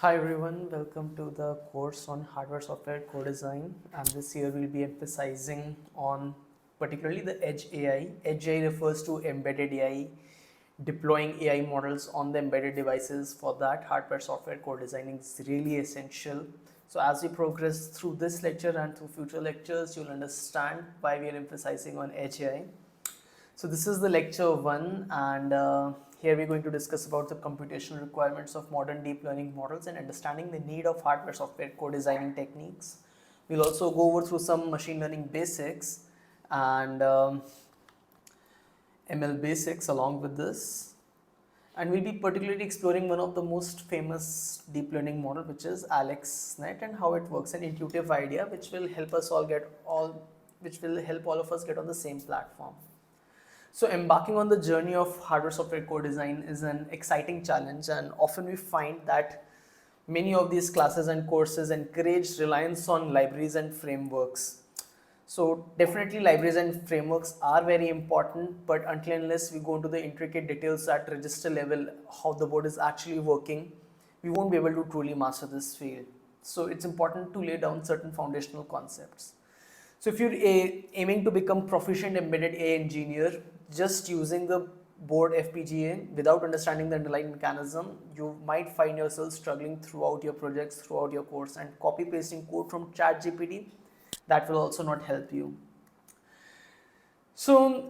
Hi everyone, welcome to the course on hardware software co-design, and this year we'll be emphasizing on particularly the edge AI. Edge AI refers to embedded AI, deploying AI models on the embedded devices. For that, hardware software co-designing is really essential. So as we progress through this lecture and through future lectures, you'll understand why we are emphasizing on edge AI. So this is the lecture 1, and here we're going to discuss about the computational requirements of modern deep learning models and understanding the need of hardware software co-designing techniques. We'll also go over through some machine learning basics and ML basics along with this. And we'll be particularly exploring one of the most famous deep learning model, which is AlexNet, and how it works, an intuitive idea which will help all of us get on the same platform. So embarking on the journey of hardware software co-design is an exciting challenge, and often we find that many of these classes and courses encourage reliance on libraries and frameworks. So definitely libraries and frameworks are very important, but until and unless we go into the intricate details at register level, how the board is actually working, we won't be able to truly master this field. So it's important to lay down certain foundational concepts. So if you're aiming to become proficient embedded AI engineer, just using the board FPGA without understanding the underlying mechanism, you might find yourself struggling throughout your projects, throughout your course, and copy pasting code from ChatGPT, that will also not help you. So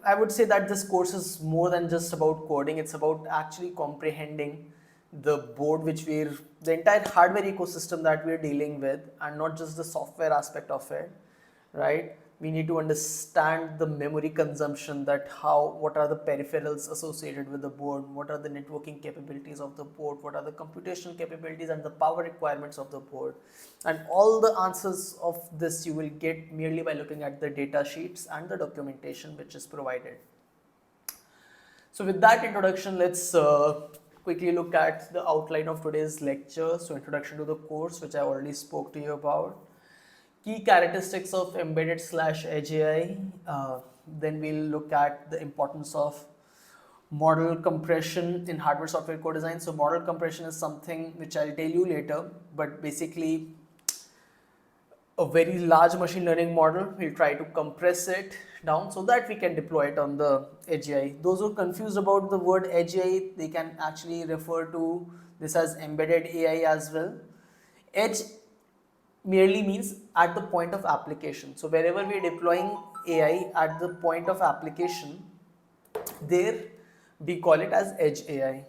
I would say that this course is more than just about coding. It's about actually comprehending the board the entire hardware ecosystem that we're dealing with, and not just the software aspect of it, right? We need to understand the memory consumption, what are the peripherals associated with the board, what are the networking capabilities of the board, what are the computational capabilities and the power requirements of the board. And all the answers of this you will get merely by looking at the data sheets and the documentation which is provided. So with that introduction, let's quickly look at the outline of today's lecture. So introduction to the course, which I already spoke to you about. Key characteristics of embedded/edge AI. Then we'll look at the importance of model compression in hardware software co-design. So model compression is something which I'll tell you later, but basically a very large machine learning model, we'll try to compress it down so that we can deploy it on the edge AI. Those who are confused about the word edge AI, they can actually refer to this as embedded AI as well. Edge merely means at the point of application. So wherever we are deploying AI at the point of application, there we call it as edge AI.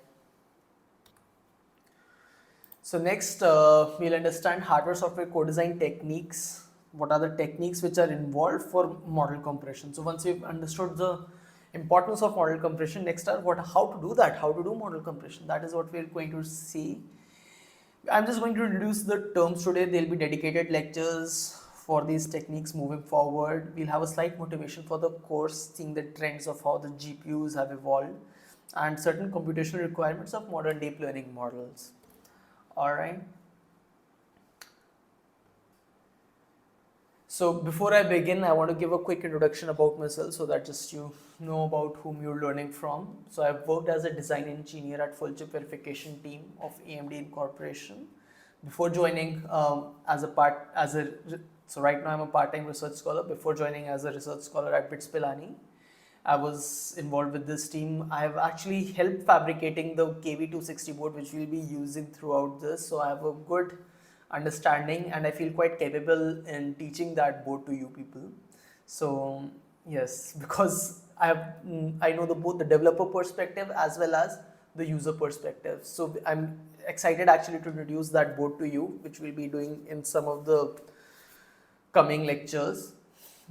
So next, we'll understand hardware software co-design techniques. What are the techniques which are involved for model compression? So once we've understood the importance of model compression, next are how to do that, how to do model compression. That is what we're going to see. I'm just going to introduce the terms today. There'll be dedicated lectures for these techniques moving forward. We'll have a slight motivation for the course, seeing the trends of how the GPUs have evolved and certain computational requirements of modern deep learning models. All right. So before I begin, I want to give a quick introduction about myself so that just you know about whom you're learning from. So I've worked as a design engineer at full chip verification team of AMD Incorporation. Before joining so right now I'm a part-time research scholar. Before joining as a research scholar at BITS Pilani, I was involved with this team. I have actually helped fabricating the KV260 board, which we'll be using throughout this. So I have a good understanding and I feel quite capable in teaching that board to you people. So yes, because I know both the developer perspective as well as the user perspective. So I'm excited actually to introduce that board to you, which we'll be doing in some of the coming lectures.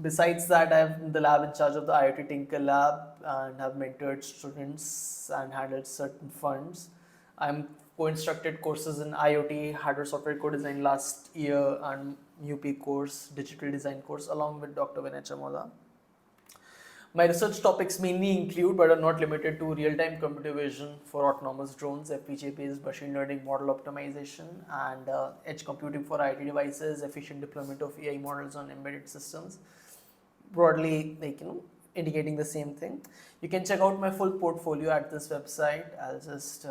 Besides that, I'm the lab in charge of the IoT Tinker Lab and have mentored students and handled certain funds. I'm co-instructed courses in IoT, hardware software co-design last year, and UP course, digital design course, along with Dr. Vinay Chamola. My research topics mainly include, but are not limited to, real-time computer vision for autonomous drones, FPGA-based machine learning model optimization, and edge computing for IoT devices, efficient deployment of AI models on embedded systems. Broadly, indicating the same thing. You can check out my full portfolio at this website. I'll just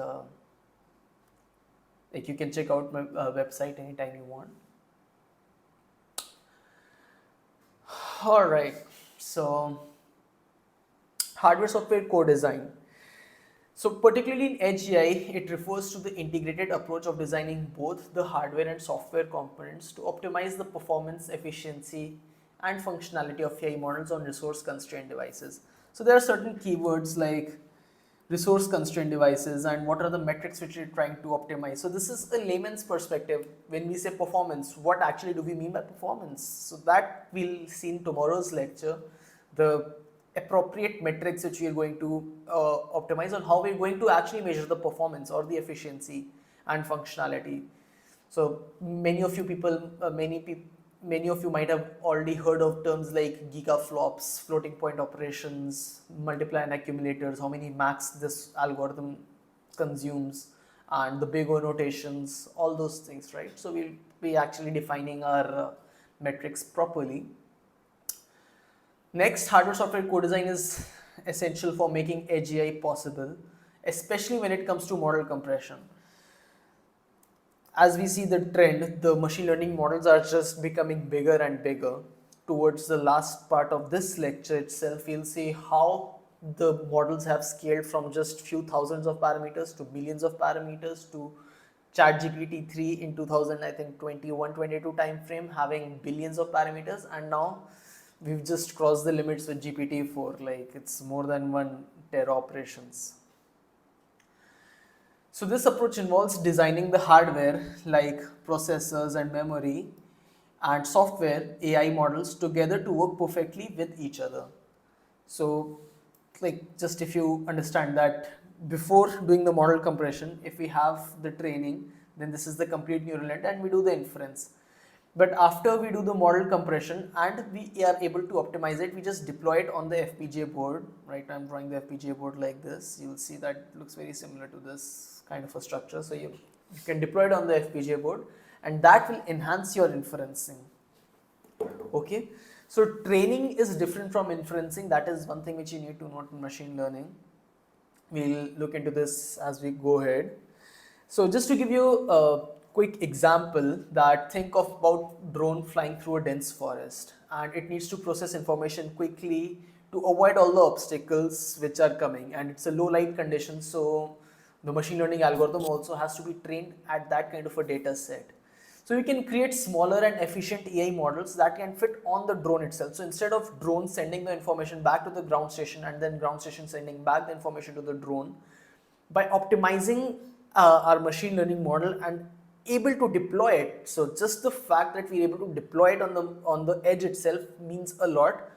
Like you can check out my website anytime you want. All right. So hardware software co-design. So particularly in Edge AI, it refers to the integrated approach of designing both the hardware and software components to optimize the performance, efficiency, and functionality of AI models on resource constrained devices. So there are certain keywords like resource constrained devices and what are the metrics which you're trying to optimize. So this is a layman's perspective. When we say performance, what actually do we mean by performance? So that we'll see in tomorrow's lecture, the appropriate metrics which we are going to optimize on how we're going to actually measure the performance or the efficiency and functionality. So many of you people, many of you might have already heard of terms like gigaflops, floating point operations, multiply and accumulators, how many max this algorithm consumes, and the big O notations, all those things, right? So we'll be actually defining our metrics properly. Next, hardware software co-design is essential for making Edge AI possible, especially when it comes to model compression. As we see the trend, the machine learning models are just becoming bigger and bigger. Towards the last part of this lecture itself, we'll see how the models have scaled from just few thousands of parameters to millions of parameters to ChatGPT 3 in 2000, I think 21-22 time frame having billions of parameters, and now we've just crossed the limits with GPT-4, like it's more than 1 tera operations. So this approach involves designing the hardware like processors and memory and software AI models together to work perfectly with each other. So like just if you understand that before doing the model compression, if we have the training, then this is the complete neural net and we do the inference. But after we do the model compression and we are able to optimize it, we just deploy it on the FPGA board, right? I'm drawing the FPGA board like this. You'll see that it looks very similar to this kind of a structure. So you can deploy it on the FPGA board and that will enhance your inferencing. Okay. So training is different from inferencing. That is one thing which you need to note in machine learning. We'll look into this as we go ahead. So just to give you a quick example, that think of about drone flying through a dense forest and it needs to process information quickly to avoid all the obstacles which are coming, and it's a low light condition, so the machine learning algorithm also has to be trained at that kind of a data set. So you can create smaller and efficient AI models that can fit on the drone itself. So instead of drone sending the information back to the ground station and then ground station sending back the information to the drone, by optimizing our machine learning model and able to deploy it. So just the fact that we're able to deploy it on the edge itself means a lot,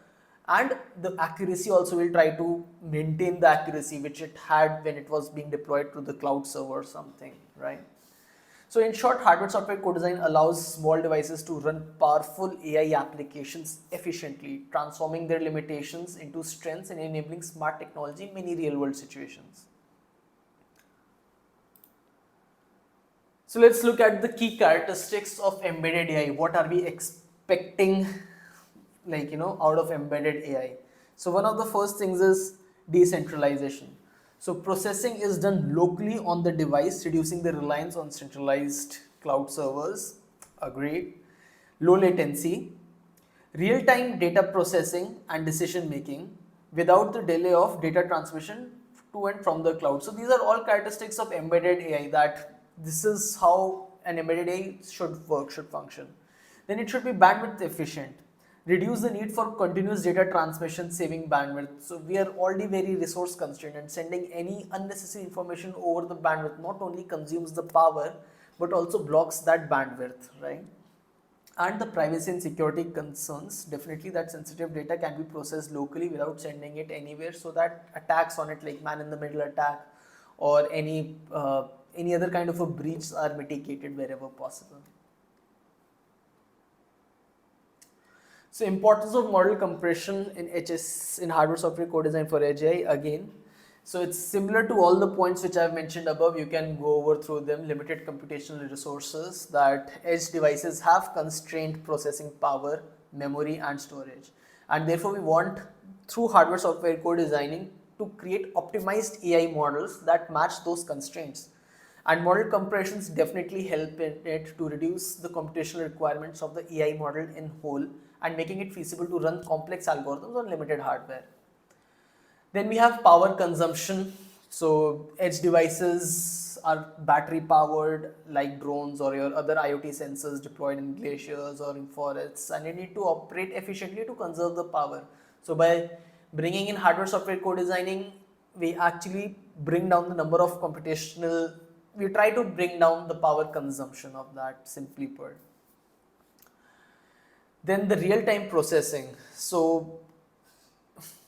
and the accuracy also will try to maintain the accuracy which it had when it was being deployed to the cloud server or something, right? So in short, hardware software co-design allows small devices to run powerful AI applications efficiently, transforming their limitations into strengths and enabling smart technology in many real world situations. So let's look at the key characteristics of embedded AI. What are we expecting, like, out of embedded AI? So one of the first things is decentralization. So processing is done locally on the device, reducing the reliance on centralized cloud servers. Agreed. Low latency, real-time data processing and decision making without the delay of data transmission to and from the cloud. So these are all characteristics of embedded AI, that this is how an embedded AI should work, should function. Then it should be bandwidth efficient. Reduce the need for continuous data transmission, saving bandwidth. So we are already very resource constrained, and sending any unnecessary information over the bandwidth not only consumes the power but also blocks that bandwidth, right? And the privacy and security concerns, definitely that sensitive data can be processed locally without sending it anywhere, so that attacks on it like man in the middle attack or any other kind of a breach are mitigated wherever possible. So importance of model compression in in hardware software co-design for Edge AI again. So it's similar to all the points which I've mentioned above. You can go over through them. Limited computational resources, that edge devices have constrained processing power, memory and storage. And therefore we want, through hardware software co-designing, to create optimized AI models that match those constraints. And model compressions definitely help in it to reduce the computational requirements of the AI model in whole and making it feasible to run complex algorithms on limited hardware. Then we have power consumption. So edge devices are battery powered like drones or your other IoT sensors deployed in glaciers or in forests, and you need to operate efficiently to conserve the power. So by bringing in hardware software co-designing, we actually bring down the number of computational, we try to bring down the power consumption of that, simply put. Then the real-time processing. So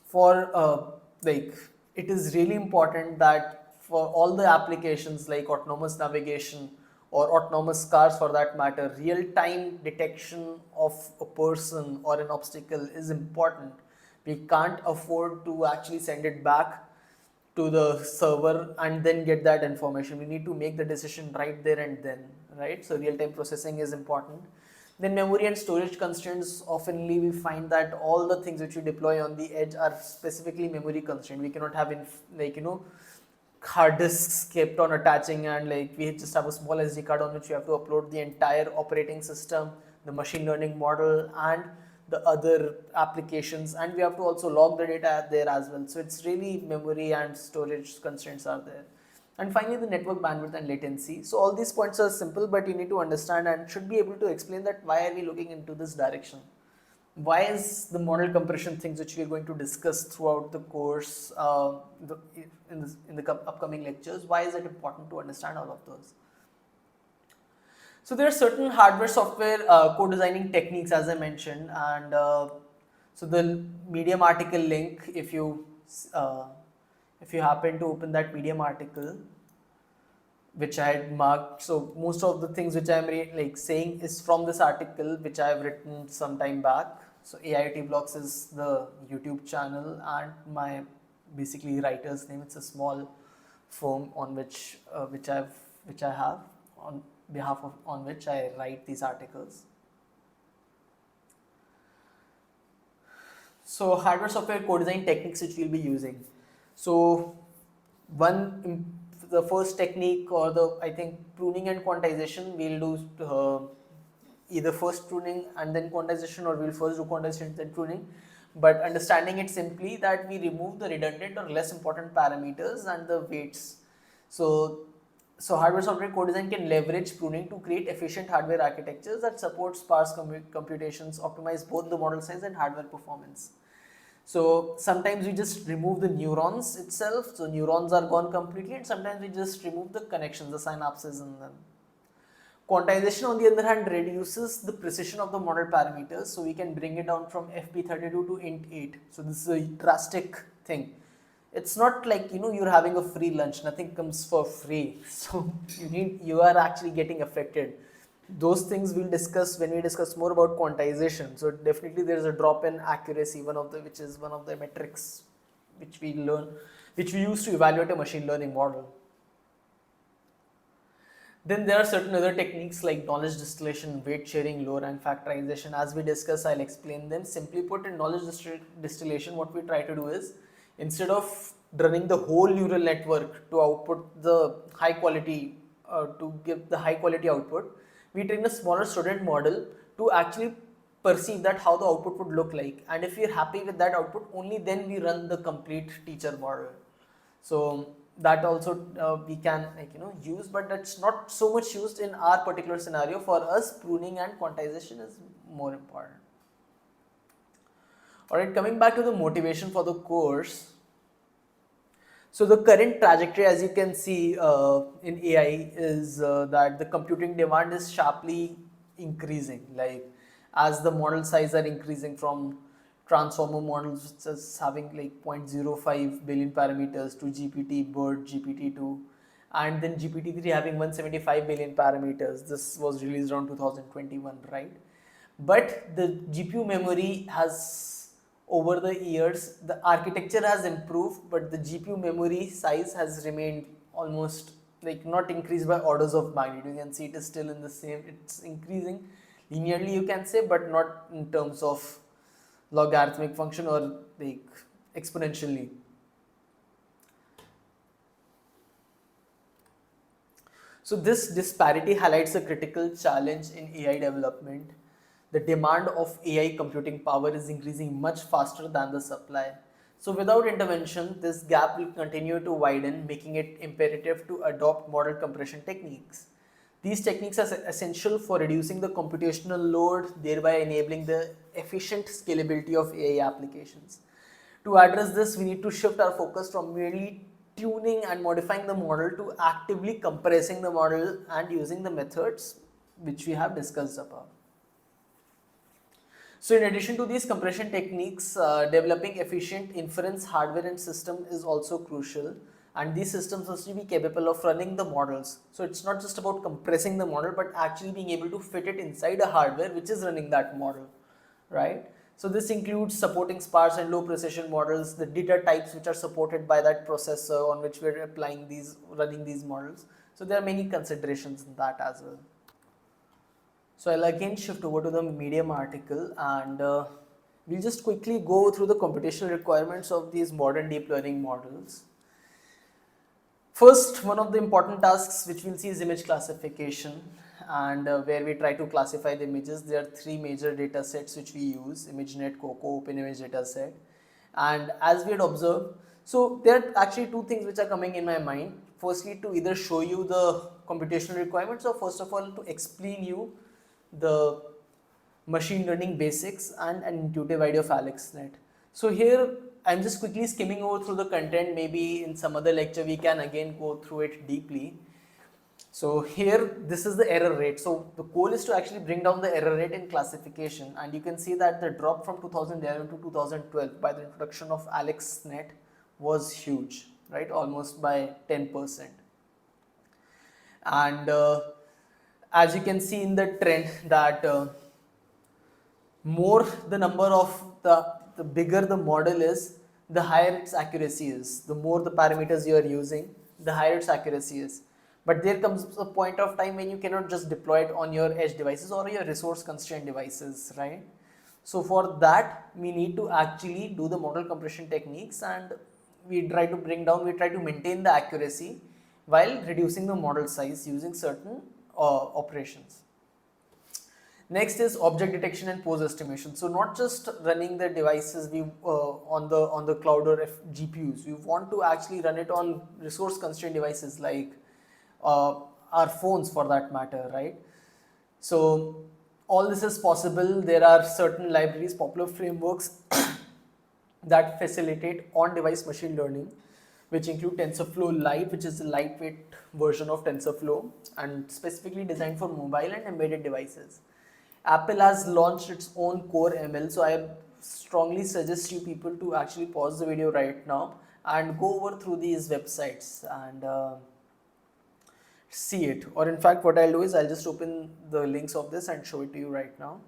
for like it is really important that for all the applications like autonomous navigation or autonomous cars for that matter, real-time detection of a person or an obstacle is important. We can't afford to actually send it back to the server and then get that information. We need to make the decision right there and then, right? So real-time processing is important. Then memory and storage constraints, oftenly we find that all the things which we deploy on the edge are specifically memory constrained. We cannot have hard disks kept on attaching, and like we just have a small SD card on which we have to upload the entire operating system, the machine learning model, and the other applications, and we have to also log the data there as well. So it's really memory and storage constraints are there. And finally, the network bandwidth and latency. So all these points are simple, but you need to understand and should be able to explain that why are we looking into this direction. Why is the model compression things which we are going to discuss throughout the course in the upcoming lectures, why is it important to understand all of those? So there are certain hardware software co-designing techniques as I mentioned, and so the Medium article link, if you happen to open that Medium article which I had marked, so most of the things which I am saying is from this article which I have written some time back. So AIoT Blocks is the YouTube channel and my basically writer's name. It's a small firm on which I have on behalf of on which I write these articles. So hardware software co-design techniques which we'll be using. So the first technique, or the I think pruning and quantization, we'll do either first pruning and then quantization, or we'll first do quantization then pruning. But understanding it simply that we remove the redundant or less important parameters and the weights. So hardware software co-design can leverage pruning to create efficient hardware architectures that support sparse computations, optimize both the model size and hardware performance. So sometimes we just remove the neurons itself, so neurons are gone completely, and sometimes we just remove the connections, the synapses in them. Quantization on the other hand reduces the precision of the model parameters, so we can bring it down from FP32 to int8. So this is a drastic thing. It's not like you're having a free lunch, nothing comes for free, so you are actually getting affected. Those things we'll discuss when we discuss more about quantization. So definitely there is a drop in accuracy, which is one of the metrics which we use to evaluate a machine learning model. Then there are certain other techniques like knowledge distillation, weight sharing, low rank factorization. As we discuss, I'll explain them. Simply put, in knowledge distillation, what we try to do is, instead of running the whole neural network to output the high quality, to give the high quality output, we train a smaller student model to actually perceive that how the output would look like, and if we're happy with that output, only then we run the complete teacher model. So that also we can use, but that's not so much used in our particular scenario. For us, pruning and quantization is more important. Alright, coming back to the motivation for the course. So the current trajectory, as you can see in AI, is that the computing demand is sharply increasing. Like as the model size are increasing from transformer models just having like 0.05 billion parameters to GPT, BERT, GPT-2, and then GPT-3 having 175 billion parameters. This was released around 2021, right? But the GPU memory has, over the years, the architecture has improved, but the GPU memory size has remained almost not increased by orders of magnitude. You can see it is still in the same, it's increasing linearly, you can say, but not in terms of logarithmic function or exponentially. So this disparity highlights a critical challenge in AI development. The demand of AI computing power is increasing much faster than the supply. So without intervention, this gap will continue to widen, making it imperative to adopt model compression techniques. These techniques are essential for reducing the computational load, thereby enabling the efficient scalability of AI applications. To address this, we need to shift our focus from merely tuning and modifying the model to actively compressing the model and using the methods which we have discussed above. So in addition to these compression techniques, developing efficient inference hardware and system is also crucial, and these systems must be capable of running the models. So it's not just about compressing the model, but actually being able to fit it inside a hardware which is running that model, right? So this includes supporting sparse and low precision models, the data types which are supported by that processor on which we're applying these, running these models. So there are many considerations in that as well. So I'll again shift over to the Medium article, and we'll just quickly go through the computational requirements of these modern deep learning models. First, one of the important tasks which we'll see is image classification, and where we try to classify the images. There are three major data sets which we use: ImageNet, COCO, OpenImage dataset. And as we had observed, so there are actually two things which are coming in my mind. Firstly, to either show you the computational requirements, or first of all to explain you the machine learning basics and an intuitive idea of AlexNet. So here I'm just quickly skimming over through the content. Maybe in some other lecture we can again go through it deeply. So here this is the error rate. So the goal is to actually bring down the error rate in classification, and you can see that the drop from 2011 to 2012 by the introduction of AlexNet was huge, right? Almost by 10%. And as you can see in the trend that more the number of the bigger the model is, the higher its accuracy is. The more the parameters you are using, the higher its accuracy is. But there comes a point of time when you cannot just deploy it on your edge devices or your resource constrained devices, right? So for that, we need to actually do the model compression techniques, and we try to maintain the accuracy while reducing the model size using certain operations. Next is object detection and pose estimation. So not just running the devices on the cloud or GPUs. We want to actually run it on resource constrained devices like our phones, for that matter, right? So all this is possible. There are certain libraries, popular frameworks that facilitate on-device machine learning, which include TensorFlow Lite, which is a lightweight version of TensorFlow and specifically designed for mobile and embedded devices. Apple has launched its own Core ML, so I strongly suggest you people to actually pause the video right now and go over through these websites and see it. Or in fact, what I'll do is I'll just open the links of this and show it to you right now.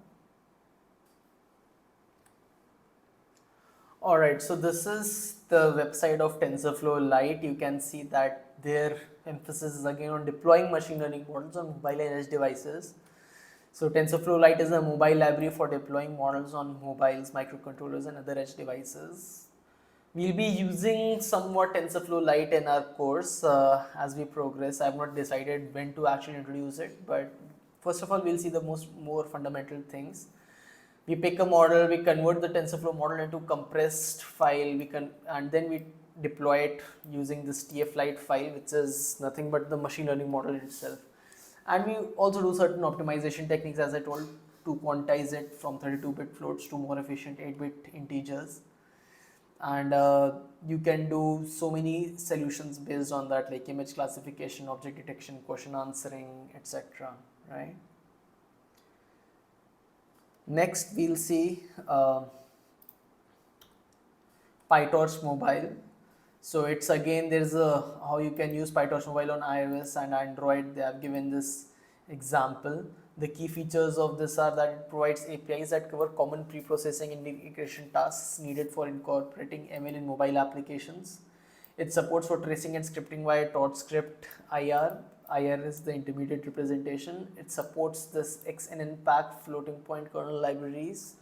Alright, so this is the website of TensorFlow Lite. You can see that their emphasis is again on deploying machine learning models on mobile and edge devices. So TensorFlow Lite is a mobile library for deploying models on mobiles, microcontrollers and other edge devices. We'll be using somewhat TensorFlow Lite in our course as we progress. I have not decided when to actually introduce it, but first of all we'll see the more fundamental things. We pick a model, we convert the TensorFlow model into compressed file, and then we deploy it using this TF-Lite file, which is nothing but the machine learning model itself. And we also do certain optimization techniques, as I told, to quantize it from 32-bit floats to more efficient 8-bit integers. And you can do so many solutions based on that, like image classification, object detection, question answering, etc. Right? Next, we'll see PyTorch Mobile. So it's again, there's how you can use PyTorch Mobile on iOS and Android. They have given this example. The key features of this are that it provides APIs that cover common preprocessing and integration tasks needed for incorporating ML in mobile applications. It supports for tracing and scripting via TorchScript IR. IR is the intermediate representation. It supports this XNNPAC floating point kernel libraries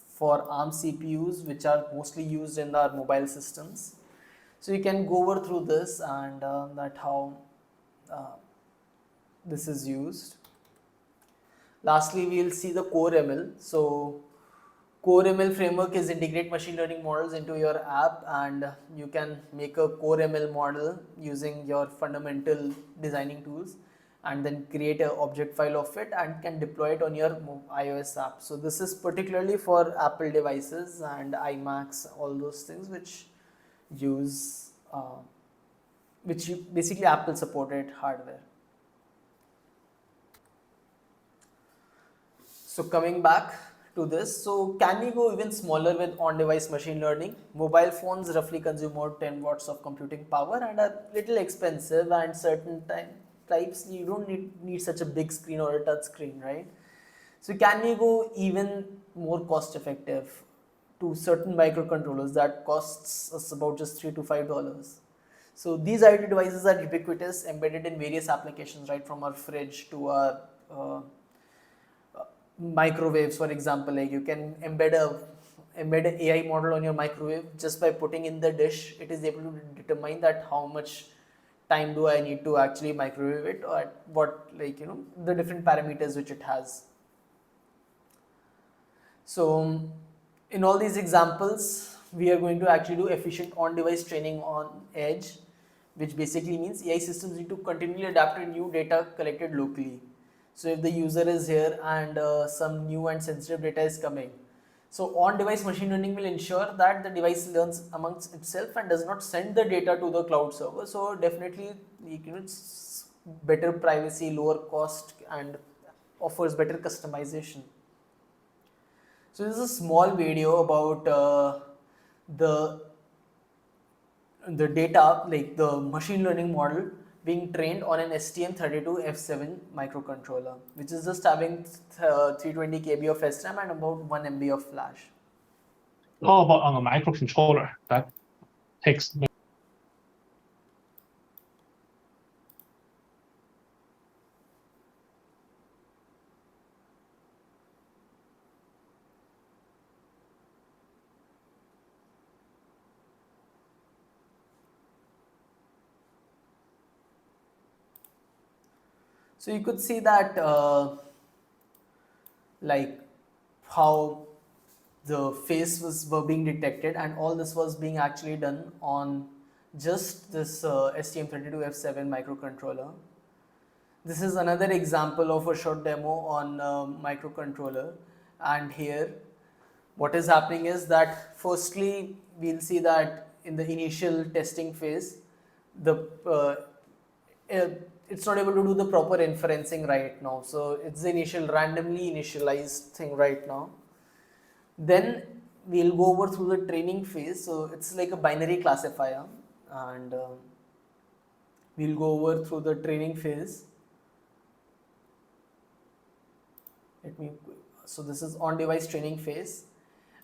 for ARM CPUs, which are mostly used in our mobile systems. So you can go over through this and that how this is used. Lastly, we will see the core ML. So core ML framework is integrate machine learning models into your app, and you can make a core ML model using your fundamental designing tools, and then create an object file of it and can deploy it on your iOS app. So this is particularly for Apple devices and iMacs, all those things which use basically Apple supported hardware. So coming back to this, so can we go even smaller with on-device machine learning? Mobile phones roughly consume about 10 watts of computing power and are little expensive, and certain types you don't need such a big screen or a touch screen, right? So can we go even more cost effective to certain microcontrollers that costs us about just $3 to $5? So these IoT devices are ubiquitous, embedded in various applications, right, from our fridge to our microwaves, for example. Like you can embed an AI model on your microwave. Just by putting in the dish, it is able to determine that how much time do I need to actually microwave it, or at what, like, the different parameters which it has. So in all these examples, we are going to actually do efficient on-device training on edge, which basically means AI systems need to continually adapt to new data collected locally. So if the user is here and some new and sensitive data is coming, so on-device machine learning will ensure that the device learns amongst itself and does not send the data to the cloud server. So definitely, it's better privacy, lower cost, and offers better customization. So this is a small video about the the data, like the machine learning model being trained on an STM32F7 microcontroller, which is just having 320 KB of SRAM and about 1 MB of flash. How about on a microcontroller that takes So you could see that like how the face were being detected, and all this was being actually done on just this STM32F7 microcontroller. This is another example of a short demo on a microcontroller, and here what is happening is that firstly we'll see that in the initial testing phase, the it's not able to do the proper inferencing right now, so it's the initial randomly initialized thing right now. Then we'll go over through the training phase, so it's like a binary classifier, and we'll go over through the training phase. So this is on device training phase,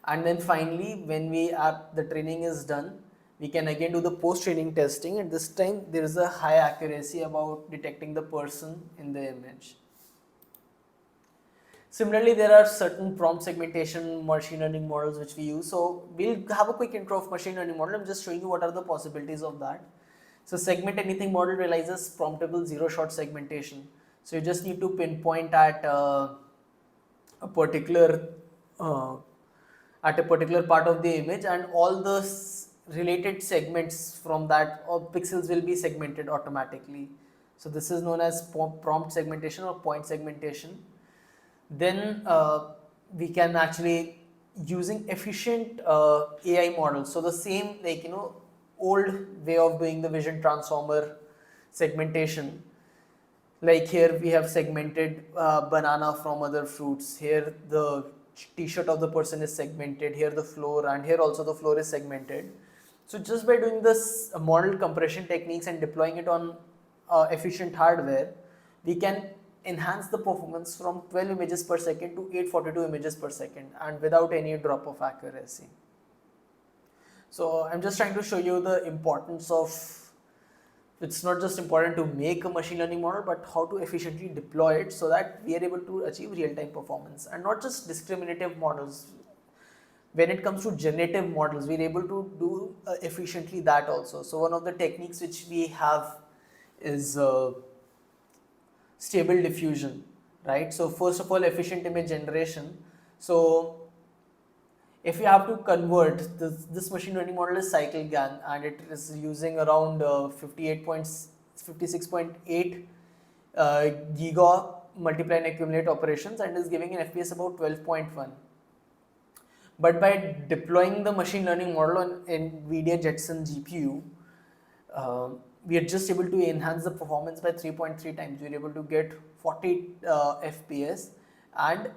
and then finally when the training is done, we can again do the post training testing, and this time there is a high accuracy about detecting the person in the image. Similarly, there are certain prompt segmentation machine learning models which we use. So we'll have a quick intro of machine learning model. I'm just showing you what are the possibilities of that. So segment anything model realizes promptable zero-shot segmentation. So you just need to pinpoint at a particular part of the image, and all the related segments from that or pixels will be segmented automatically. So this is known as prompt segmentation or point segmentation. Then we can actually, using efficient AI models, so the same, like, old way of doing the vision transformer segmentation, like here we have segmented banana from other fruits, here the t-shirt of the person is segmented, here the floor, and here also the floor is segmented. So just by doing this model compression techniques and deploying it on efficient hardware, we can enhance the performance from 12 images per second to 842 images per second, and without any drop of accuracy. So I'm just trying to show you the importance of, it's not just important to make a machine learning model, but how to efficiently deploy it so that we are able to achieve real-time performance, and not just discriminative models. When it comes to generative models, we're able to do efficiently that also. So one of the techniques which we have is stable diffusion, right? So first of all, efficient image generation. So if you have to convert this machine learning model is cycle GAN, and it is using around 56.8 giga multiply and accumulate operations, and is giving an FPS about 12.1. But by deploying the machine learning model on Nvidia Jetson GPU, we are just able to enhance the performance by 3.3 times. We are able to get 40 FPS, and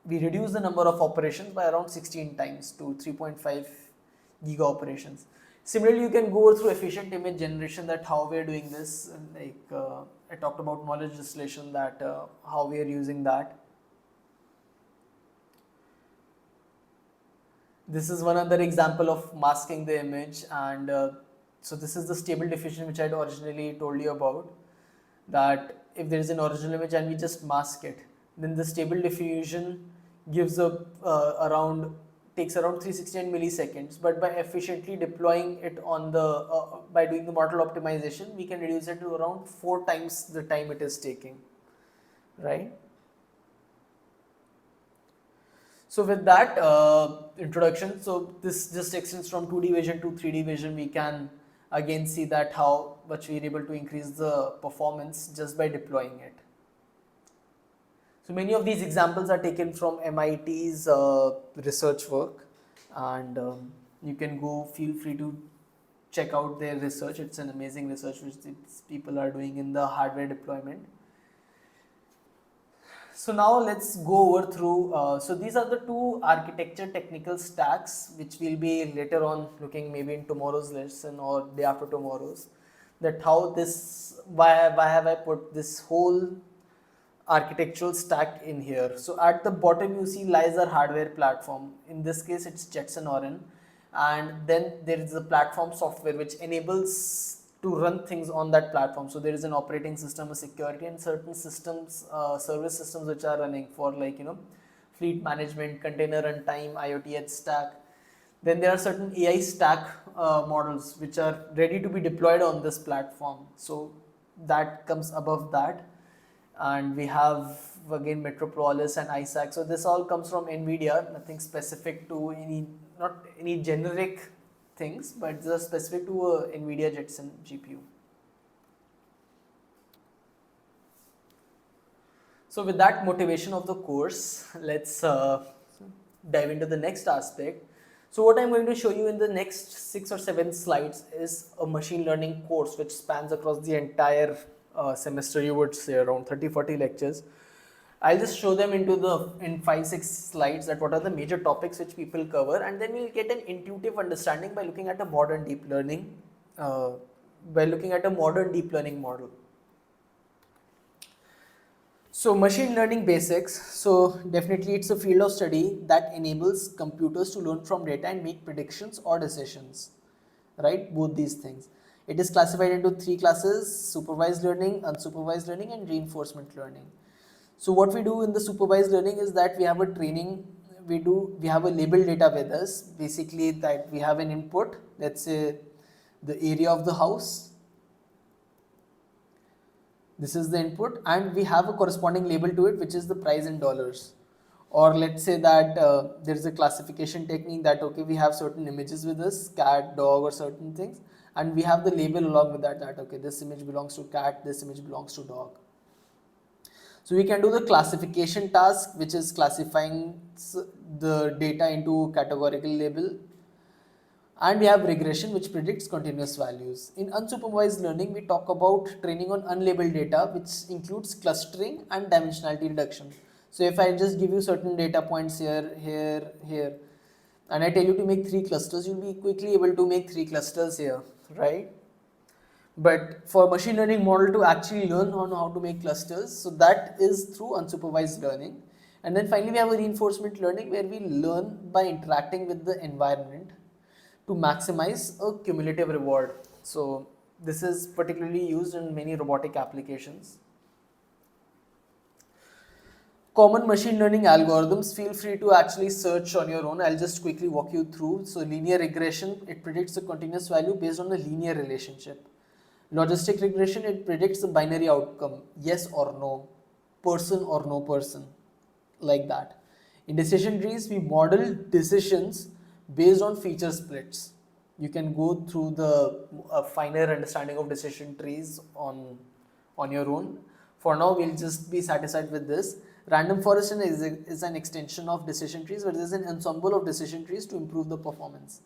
we reduce the number of operations by around 16 times to 3.5 giga operations. Similarly, you can go through efficient image generation, that how we are doing this. Like I talked about knowledge distillation, that how we are using that. This is one other example of masking the image, and so this is the stable diffusion which I had originally told you about, that if there is an original image and we just mask it, then the stable diffusion gives takes around 369 milliseconds, but by efficiently deploying it on by doing the model optimization, we can reduce it to around 4 times the time it is taking, right? So with that introduction, so this just extends from 2D vision to 3D vision. We can again see that how much we are able to increase the performance just by deploying it. So many of these examples are taken from MIT's research work, and you can feel free to check out their research. It's an amazing research which these people are doing in the hardware deployment. So now let's go over through, so these are the two architecture technical stacks which we'll be later on looking maybe in tomorrow's lesson or day after tomorrow's, that why have I put this whole architectural stack in here. So at the bottom you see lies our hardware platform. In this case it's Jetson Orin, and then there is the platform software which enables to run things on that platform. So there is an operating system, a security, and certain systems, service systems which are running for, like, fleet management, container runtime, IoT edge stack. Then there are certain AI stack models which are ready to be deployed on this platform. So that comes above that. And we have again Metropolis and ISAC. So this all comes from Nvidia, nothing specific to not any generic things, but just specific to a Nvidia Jetson GPU. So with that motivation of the course, let's dive into the next aspect. So what I'm going to show you in the next 6 or 7 slides is a machine learning course which spans across the entire semester. You would say around 30-40 lectures. I'll just show them in 5-6 slides that what are the major topics which people cover, and then we'll get an intuitive understanding by looking at a modern deep learning model. So machine learning basics. So definitely it's a field of study that enables computers to learn from data and make predictions or decisions, right? Both these things. It is classified into 3 classes: supervised learning, unsupervised learning, and reinforcement learning. So what we do in the supervised learning is that we have a training, we have a labeled data with us, basically that we have an input, let's say the area of the house. This is the input, and we have a corresponding label to it, which is the price in dollars. Or let's say that there is a classification technique that, okay, we have certain images with us, cat, dog, or certain things, and we have the label along with that, okay, this image belongs to cat, this image belongs to dog. So we can do the classification task, which is classifying the data into categorical label. And we have regression, which predicts continuous values. In unsupervised learning, we talk about training on unlabeled data, which includes clustering and dimensionality reduction. So if I just give you certain data points here, here, here, and I tell you to make 3 clusters, you'll be quickly able to make 3 clusters here, right? But for machine learning model to actually learn on how to make clusters, so that is through unsupervised learning. And then finally we have a reinforcement learning, where we learn by interacting with the environment to maximize a cumulative reward. So this is particularly used in many robotic applications. Common machine learning algorithms, feel free to actually search on your own. I'll just quickly walk you through. So linear regression, it predicts a continuous value based on a linear relationship. Logistic regression, it predicts the binary outcome, yes or no, person or no person, like that. In decision trees, we model decisions based on feature splits. You can go through the finer understanding of decision trees on your own. For now, we'll just be satisfied with this. Random forest is an extension of decision trees, but it is an ensemble of decision trees to improve the performance.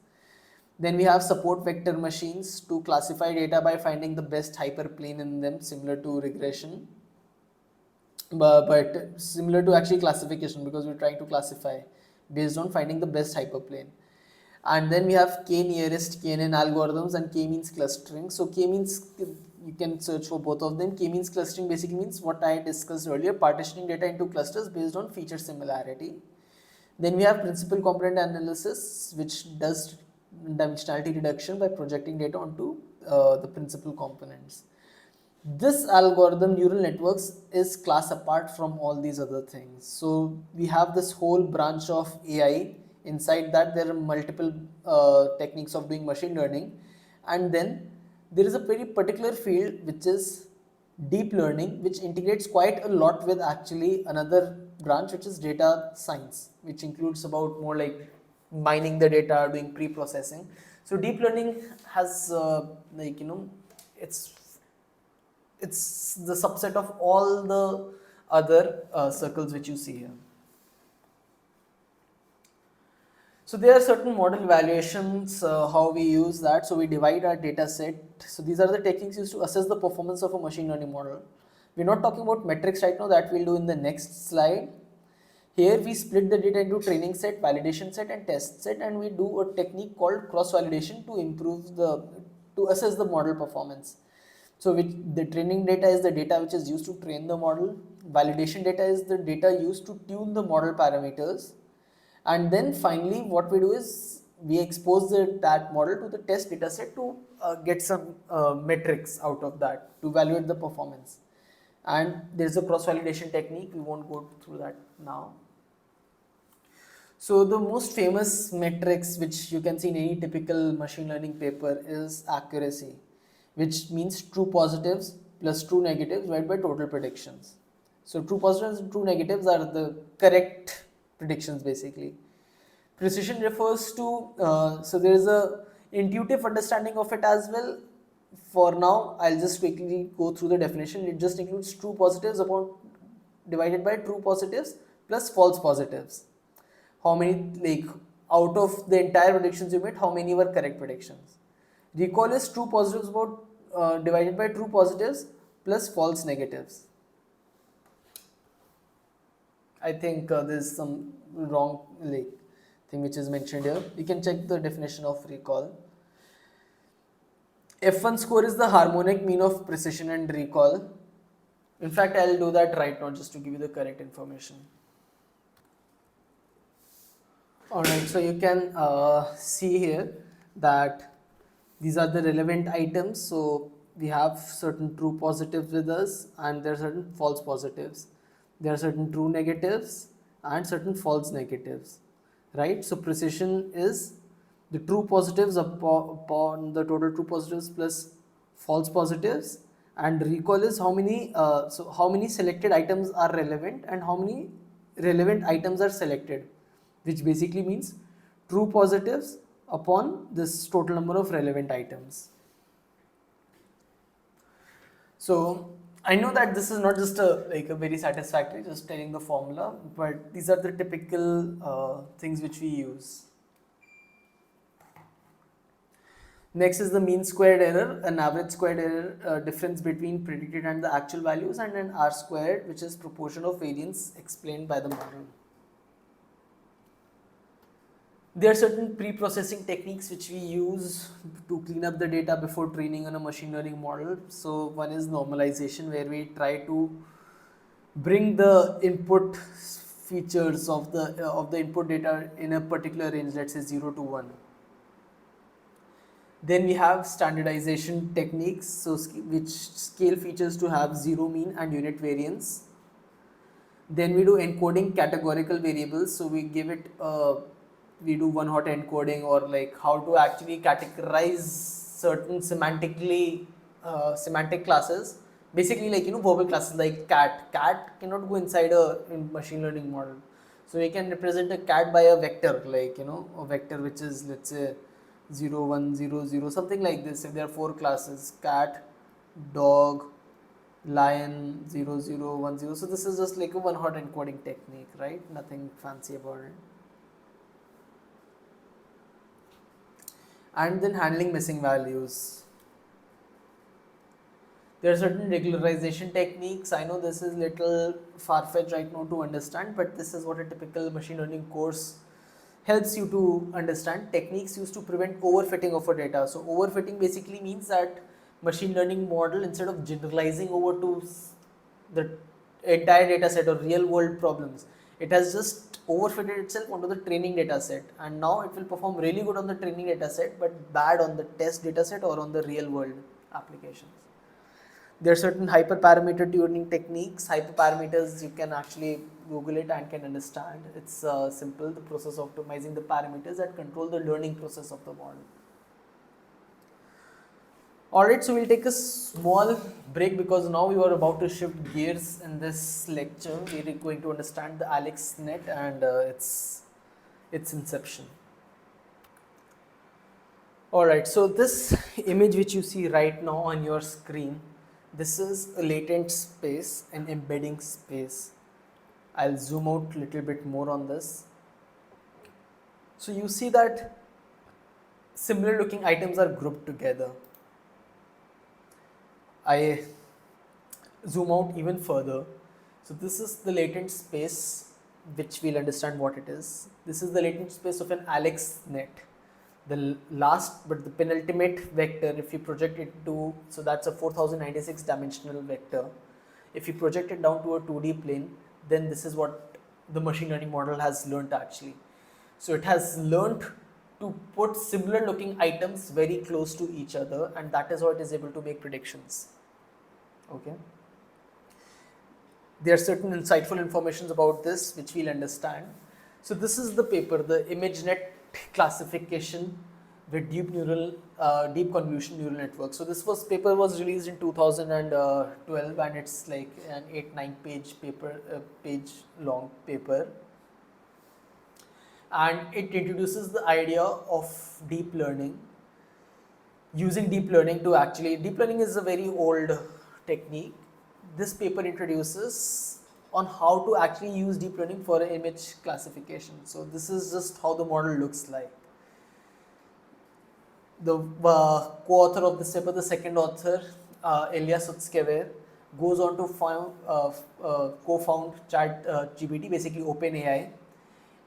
Then we have support vector machines to classify data by finding the best hyperplane in them, similar to regression, but similar to actually classification, because we're trying to classify based on finding the best hyperplane. And then we have k nearest knn algorithms and k means clustering. So k means, you can search for both of them. K means clustering basically means what I discussed earlier, partitioning data into clusters based on feature similarity. Then we have principal component analysis, which does dimensionality reduction by projecting data onto the principal components. This algorithm, neural networks, is class apart from all these other things. So we have this whole branch of AI. Inside that, there are multiple techniques of doing machine learning, and then there is a very particular field which is deep learning, which integrates quite a lot with actually another branch, which is data science, which includes about more like mining the data, doing pre-processing. So deep learning has it's it's the subset of all the other circles which you see here. So there are certain model evaluations, how we use that. So we divide our data set. So these are the techniques used to assess the performance of a machine learning model. We're not talking about metrics right now, that we'll do in the next slide. Here we split the data into training set, validation set and test set, and we do a technique called cross validation to assess the model performance. So the training data is the data which is used to train the model. Validation data is the data used to tune the model parameters. And then finally what we do is we expose that model to the test data set to get some metrics out of that to evaluate the performance. And there is a cross validation technique, we won't go through that now. So the most famous metrics which you can see in any typical machine learning paper is accuracy, which means true positives plus true negatives divided by total predictions. So true positives and true negatives are the correct predictions basically. Precision refers to, so there is a intuitive understanding of it as well. For now, I'll just quickly go through the definition. It just includes true positives divided by true positives plus false positives. How many, like out of the entire predictions you made, how many were correct predictions? Recall is true positives divided by true positives plus false negatives. I think there's some wrong thing which is mentioned here. You can check the definition of recall. F1 score is the harmonic mean of precision and recall. In fact, I'll do that right now just to give you the correct information. Alright, so you can see here that these are the relevant items. So we have certain true positives with us and there are certain false positives. There are certain true negatives and certain false negatives, right? So precision is the true positives upon the total true positives plus false positives, and recall is how many selected items are relevant and how many relevant items are selected, which basically means true positives upon this total number of relevant items. So I know that this is not just a very satisfactory just telling the formula, but these are the typical things which we use. Next is the mean squared error, an average squared error difference between predicted and the actual values, and an R squared, which is proportion of variance explained by the model. There are certain pre-processing techniques which we use to clean up the data before training on a machine learning model. So one is normalization, where we try to bring the input features of the input data in a particular range, let's say 0 to 1. Then we have standardization techniques, so which scale features to have zero mean and unit variance. Then we do encoding categorical variables, so we give it we do one hot encoding, or like how to actually categorize certain semantically semantic classes, basically like verbal classes like cat. Cat cannot go inside a machine learning model. So we can represent a cat by a vector, like a vector which is, let's say, 0 1 0 0, something like this. If there are 4 classes: cat, dog, lion, 0 0 1 0. So this is just like a one hot encoding technique, right? Nothing fancy about it. And then handling missing values. There are certain regularization techniques. I know this is little far-fetched right now to understand, but this is what a typical machine learning course helps you to understand. Techniques used to prevent overfitting of a data. So overfitting basically means that machine learning model, instead of generalizing over to the entire data set or real world problems, it has just overfitted itself onto the training data set, and now it will perform really good on the training data set but bad on the test data set or on the real world applications. There are certain hyperparameter tuning techniques. Hyperparameters, you can actually Google it and can understand. It's simple, the process of optimizing the parameters that control the learning process of the model. Alright, so we'll take a small break because now we are about to shift gears in this lecture. We're going to understand the AlexNet and its inception. Alright, so this image which you see right now on your screen, this is a latent space, an embedding space. I'll zoom out a little bit more on this. So you see that similar looking items are grouped together. I zoom out even further. So this is the latent space which we'll understand what it is. This is the latent space of an AlexNet. The last but the penultimate vector, if you project it to, so that's a 4096 dimensional vector. If you project it down to a 2D plane, then this is what the machine learning model has learned actually. So it has learned to put similar looking items very close to each other, and that is how it is able to make predictions. Okay. There are certain insightful informations about this which we'll understand. So this is the paper, the ImageNet classification with deep convolution neural network. So this paper was released in 2012 and it's like an 8-9 page long paper, and it introduces the idea of deep learning. Using deep learning to actually, deep learning is a very old technique. This paper introduces on how to actually use deep learning for image classification. So this is just how the model looks like. The co-author of this paper, the second author, Ilya Sutskever, goes on to co-found ChatGPT, basically OpenAI.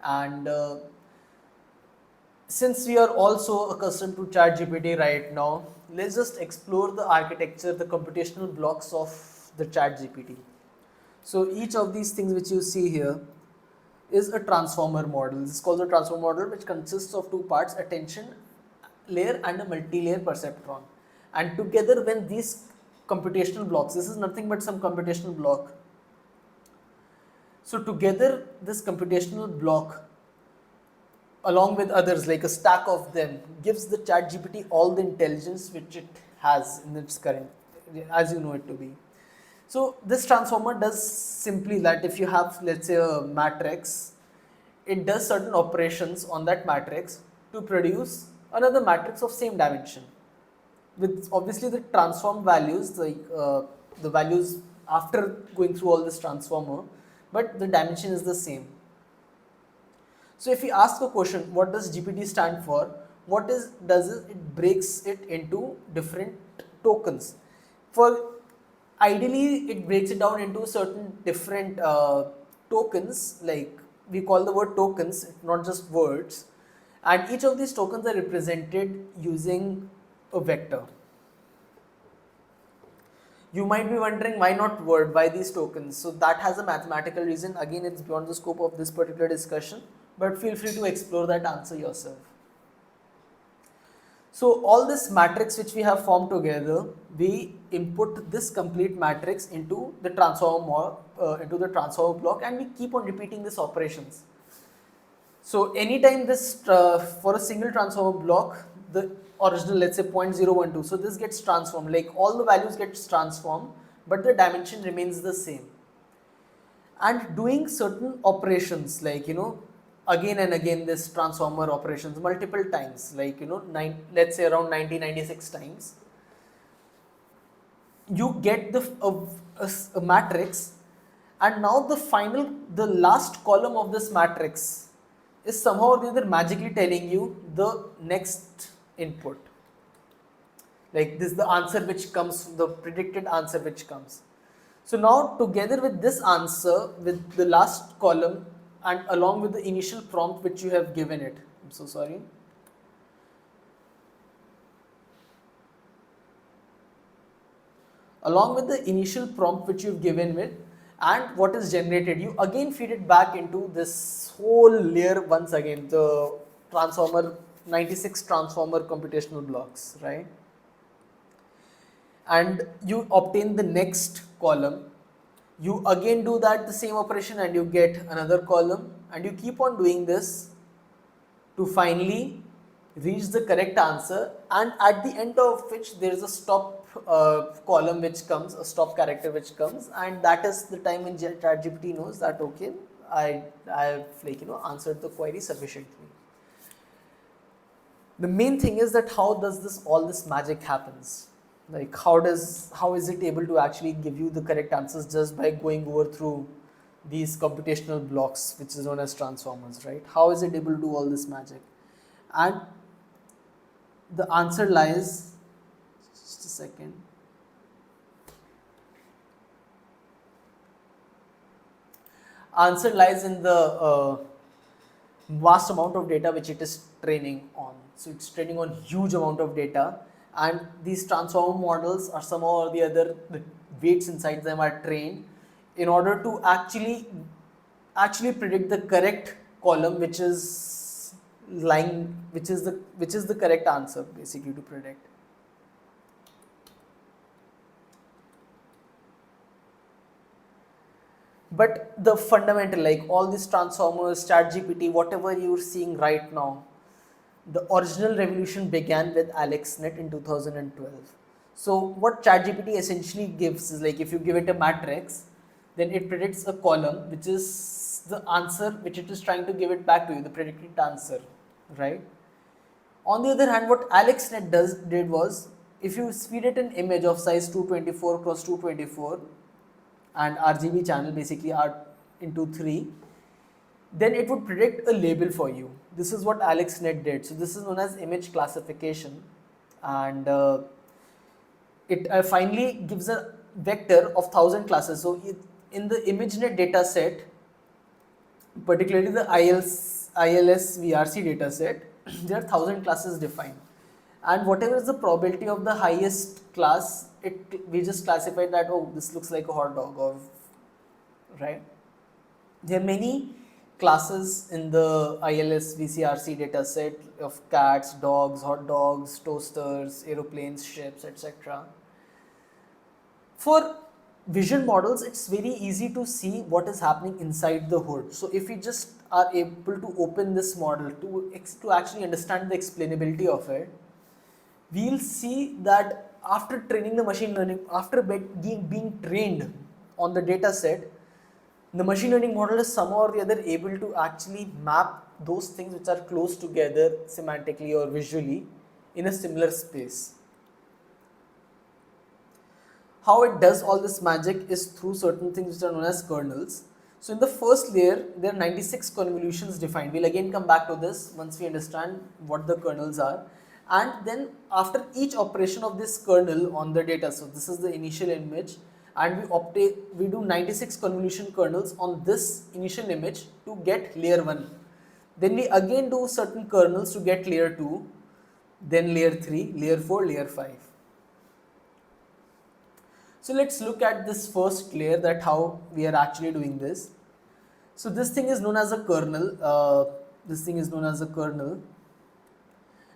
And since we are also accustomed to ChatGPT right now, let's just explore the architecture, the computational blocks of the ChatGPT. So each of these things which you see here is a transformer model. This is called the transformer model, which consists of two parts, attention layer and a multi-layer perceptron. And together, when these computational blocks, this is nothing but some computational block. So together, this computational block, along with others like a stack of them, gives the ChatGPT all the intelligence which it has in its current, as you know it to be. So this transformer does simply that. If you have, let's say, a matrix, it does certain operations on that matrix to produce another matrix of same dimension, with obviously the transform values, like the values after going through all this transformer, but the dimension is the same. So if we ask a question, what does GPT stand for? It breaks it into different tokens. Ideally, it breaks it down into certain different tokens, like we call the word tokens, not just words. And each of these tokens are represented using a vector. You might be wondering, why not word, why these tokens? So that has a mathematical reason. Again, it's beyond the scope of this particular discussion, but feel free to explore that answer yourself. So all this matrix which we have formed together, we input this complete matrix into the transformer block, and we keep on repeating these operations. So anytime this for a single transformer block, original, let's say 0.012. So this gets transformed, like all the values gets transformed, but the dimension remains the same. And doing certain operations, like again and again this transformer operations multiple times, like let's say around 90-96 times, you get a matrix, and now the last column of this matrix is somehow or the other magically telling you the next input. Like this is the answer which comes, the predicted answer which comes. So now together with this answer, with the last column and along with the initial prompt which you have given it, I'm so sorry. Along with the initial prompt which you've given it and what is generated, you again feed it back into this whole layer once again, the transformer, 96 transformer computational blocks, right? And you obtain the next column. You again do that the same operation and you get another column, and you keep on doing this to finally reach the correct answer, and at the end of which there is a stop column which comes, a stop character which comes, and that is the time when ChatGPT knows that okay, I've answered the query sufficiently. The main thing is that how does this all this magic happens? Like how is it able to actually give you the correct answers just by going over through these computational blocks which is known as transformers, right? How is it able to do all this magic? And the answer lies, just a second, answer lies in the vast amount of data which it is training on. So it's training on huge amount of data, and these transformer models are somehow or the other, the weights inside them are trained in order to actually predict the correct column which is lying, which is the correct answer basically to predict. But the fundamental, like all these transformers, ChatGPT, whatever you're seeing right now, the original revolution began with AlexNet in 2012. So what ChatGPT essentially gives is, like, if you give it a matrix, then it predicts a column which is the answer which it is trying to give it back to you, the predicted answer, right? On the other hand, what AlexNet did was, if you feed it an image of size 224 cross 224 and RGB channel, basically R into 3, then it would predict a label for you. This is what AlexNet did. So this is known as image classification, and it finally gives a vector of 1000 classes. So in the ImageNet data set, particularly the ILS VRC data set, there are 1000 classes defined, and whatever is the probability of the highest class, we just classified that, oh, this looks like a hot dog, or right. There are many classes in the ILS VCRC data set of cats, dogs, hot dogs, toasters, aeroplanes, ships, etc. For vision models, it's very easy to see what is happening inside the hood. So if we just are able to open this model to actually understand the explainability of it, we'll see that after training the machine learning, after being trained on the data set, the machine learning model is somehow or the other able to actually map those things which are close together semantically or visually in a similar space. How it does all this magic is through certain things which are known as kernels. So in the first layer, there are 96 convolutions defined. We'll again come back to this once we understand what the kernels are. And then after each operation of this kernel on the data, so this is the initial image, and we do 96 convolution kernels on this initial image to get layer 1. Then we again do certain kernels to get layer 2, then layer 3, layer 4, layer 5. So let's look at this first layer, that how we are actually doing this. So this thing is known as a kernel.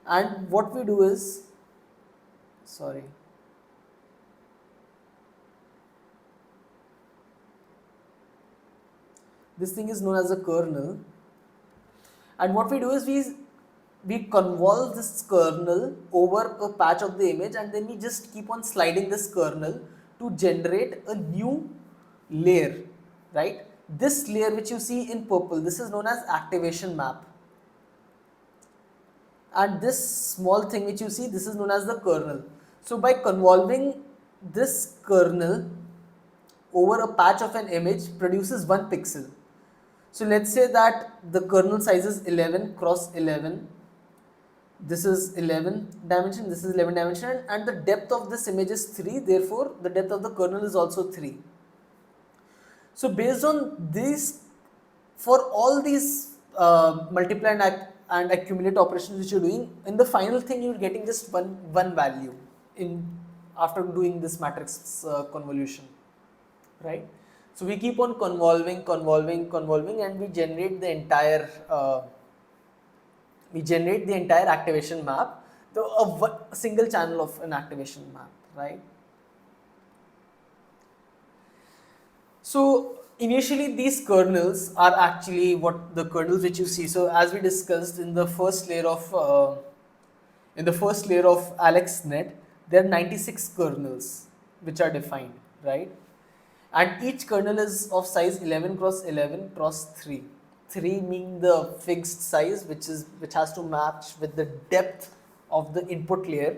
And what we do is, this thing is known as a kernel, and what we do is we we convolve this kernel over a patch of the image, and then we just keep on sliding this kernel to generate a new layer, right? This layer which you see in purple, this is known as activation map, and this small thing which you see, this is known as the kernel. So by convolving this kernel over a patch of an image produces one pixel. So let's say that the kernel size is 11 cross 11. This is 11 dimension, this is 11 dimension, and the depth of this image is 3. Therefore, the depth of the kernel is also 3. So based on this, for all these multiply and accumulate operations which you're doing, in the final thing you're getting just one value in after doing this matrix convolution, right? So we keep on convolving, and we generate the entire activation map, a single channel of an activation map, right? So initially these kernels are actually what the kernels which you see. So as we discussed in the first layer of AlexNet, there are 96 kernels which are defined, right? And each kernel is of size 11 cross 11 cross 3. 3 being the fixed size which has to match with the depth of the input layer.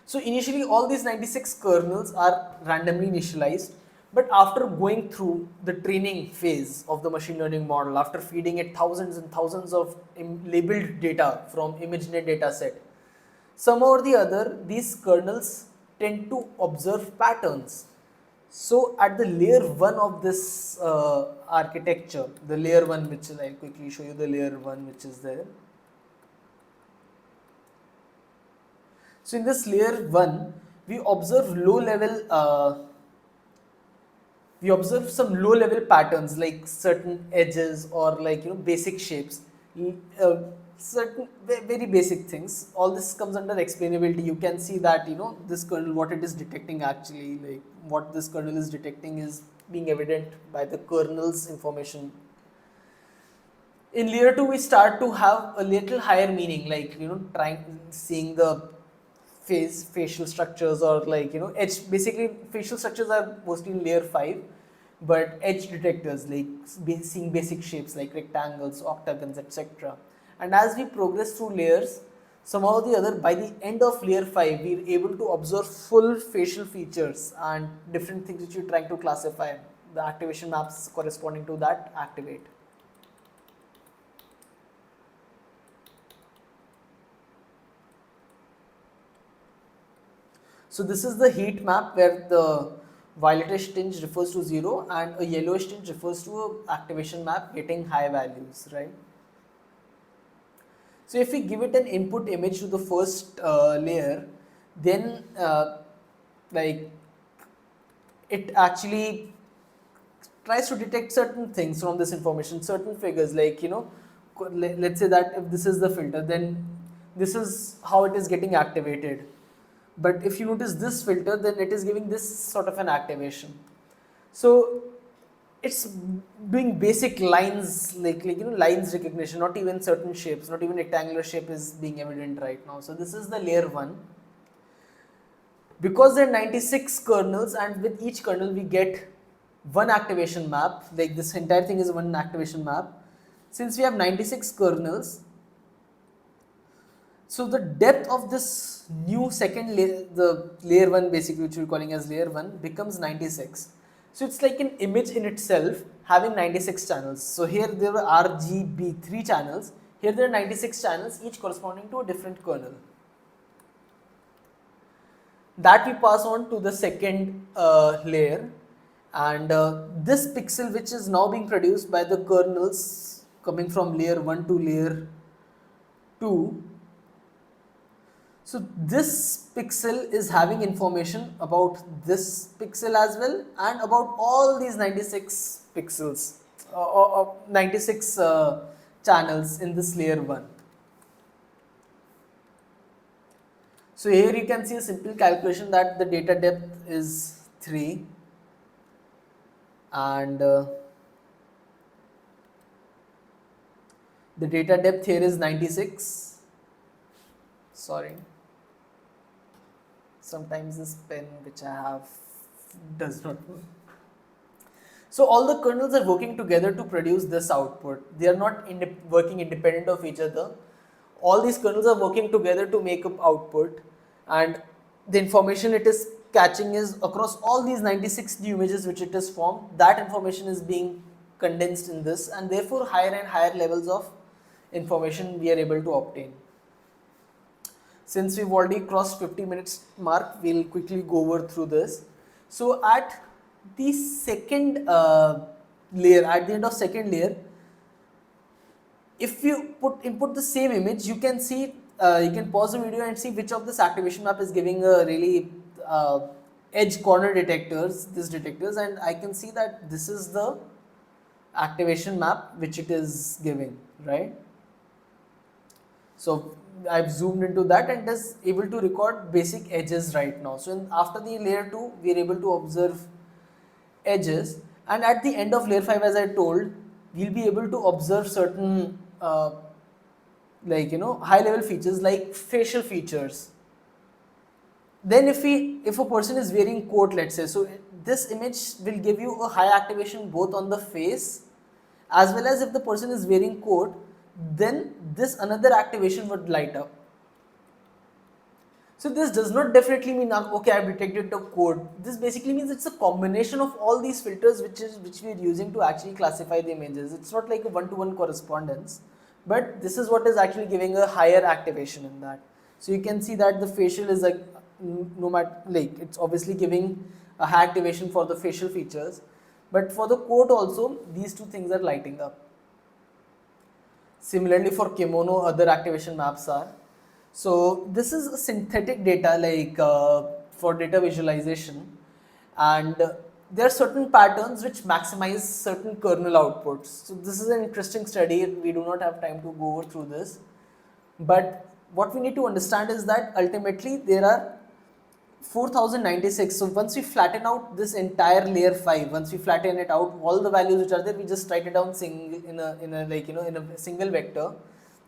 So initially all these 96 kernels are randomly initialized, but after going through the training phase of the machine learning model, after feeding it thousands and thousands of labeled data from ImageNet dataset, somehow or the other these kernels tend to observe patterns. So at the layer 1 of this architecture, the layer 1 which I'll quickly show you, the layer 1 which is there. So in this layer 1, we observe some low level patterns like certain edges or like basic shapes, certain very basic things. All this comes under explainability. You can see that this kernel, what it is detecting actually, like what this kernel is detecting is being evident by the kernel's information. In layer 2 we start to have a little higher meaning, like seeing the facial structures, or like edge. Basically facial structures are mostly in layer 5, but edge detectors like seeing basic shapes like rectangles, octagons, etc. And as we progress through layers, somehow or the other, by the end of layer 5 we are able to observe full facial features and different things which you're trying to classify. The activation maps corresponding to that activate. So this is the heat map where the violetish tinge refers to 0 and a yellowish tinge refers to a activation map getting high values, right? So if we give it an input image to the first layer, then like it actually tries to detect certain things from this information, certain figures, like let's say that if this is the filter, then this is how it is getting activated. But if you notice this filter, then it is giving this sort of an activation. So it's doing basic lines, like lines recognition, not even certain shapes, not even rectangular shape is being evident right now. So this is the layer 1. Because there are 96 kernels, and with each kernel we get one activation map, like this entire thing is one activation map. Since we have 96 kernels, so the depth of this new second layer, the layer 1 basically, which we're calling as layer 1, becomes 96. So it's like an image in itself having 96 channels. So here there were RGB3 channels, here there are 96 channels, each corresponding to a different kernel. That we pass on to the second layer, and this pixel which is now being produced by the kernels coming from layer 1 to layer 2. So this pixel is having information about this pixel as well, and about all these 96 pixels, or 96 channels in this layer 1. So here you can see a simple calculation that the data depth is 3, and the The data depth here is 96. Sorry. Sometimes this pen which I have does not work. So all the kernels are working together to produce this output. They are not working independent of each other. All these kernels are working together to make up output, and the information it is catching is across all these 96 new images which it is formed. That information is being condensed in this, and therefore higher and higher levels of information we are able to obtain. Since we've already crossed 50 minutes mark, we'll quickly go over through this. So at the second layer, at the end of second layer, if you input the same image, you can see, you can pause the video and see which of this activation map is giving a really edge corner detectors, and I can see that this is the activation map which it is giving, right? So I've zoomed into that and it is able to record basic edges right now. So after the layer 2, we are able to observe edges, and at the end of layer 5, as I told, we'll be able to observe certain high level features like facial features. Then if a person is wearing coat, let's say, so this image will give you a high activation both on the face as well as if the person is wearing coat, then this another activation would light up. So this does not definitely mean, okay, I've detected a code. This basically means it's a combination of all these filters which we are using to actually classify the images. It's not like a one-to-one correspondence, but this is what is actually giving a higher activation in that. So you can see that the facial is it's obviously giving a high activation for the facial features, but for the code also these two things are lighting up. Similarly for kimono, other activation maps are. So this is synthetic data for data visualization, and there are certain patterns which maximize certain kernel outputs. So this is an interesting study. We do not have time to go over through this, but what we need to understand is that ultimately there are 4096. So once we flatten out this entire layer 5, once we flatten it out, all the values which are there, we just write it down in a single vector.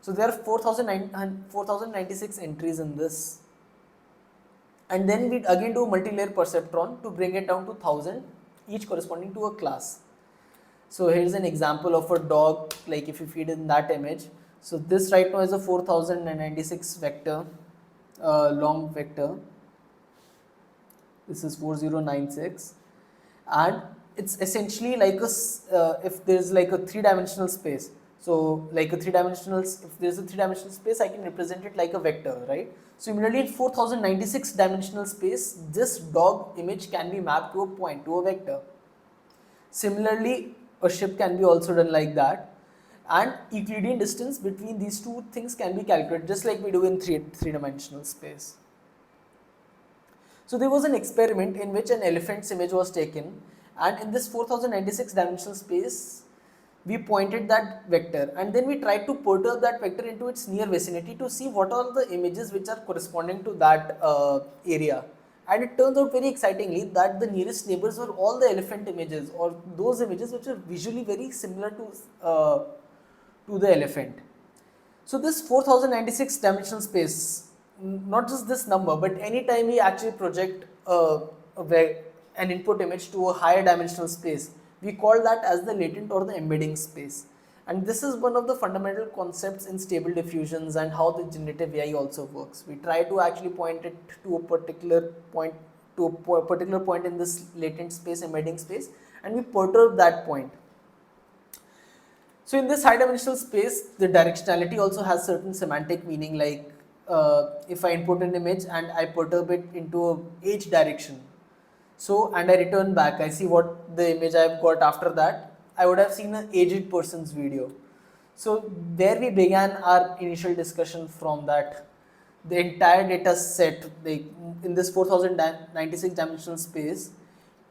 So there are 4096 entries in this, and then we again do a multi-layer perceptron to bring it down to 1000, each corresponding to a class. So here's an example of a dog, like if you feed in that image. So this right now is a 4096 vector, long vector. This is 4096, and it's essentially like if there's like a three-dimensional space. So like if there's a three-dimensional space, I can represent it like a vector, right? Similarly, in 4096 dimensional space, this dog image can be mapped to a point, to a vector. Similarly, a ship can be also done like that, and Euclidean distance between these two things can be calculated just like we do in three-dimensional space. So there was an experiment in which an elephant's image was taken, and in this 4096 dimensional space, we pointed that vector, and then we tried to perturb that vector into its near vicinity to see what are the images which are corresponding to that area. And it turns out very excitingly that the nearest neighbors were all the elephant images, or those images which are visually very similar to the elephant. So this 4096 dimensional space, not just this number, but anytime we actually project an input image to a higher dimensional space, we call that as the latent or the embedding space. And this is one of the fundamental concepts in stable diffusions and how the generative AI also works. We try to actually point it to a particular point, in this latent space, embedding space, and we perturb that point. So in this high dimensional space, the directionality also has certain semantic meaning, like if I input an image and I perturb it into a h direction, so and I return back, I see what the image I've got after that, I would have seen an aged person's video. So there we began our initial discussion from that. The entire data set, in this 4096 dimensional space,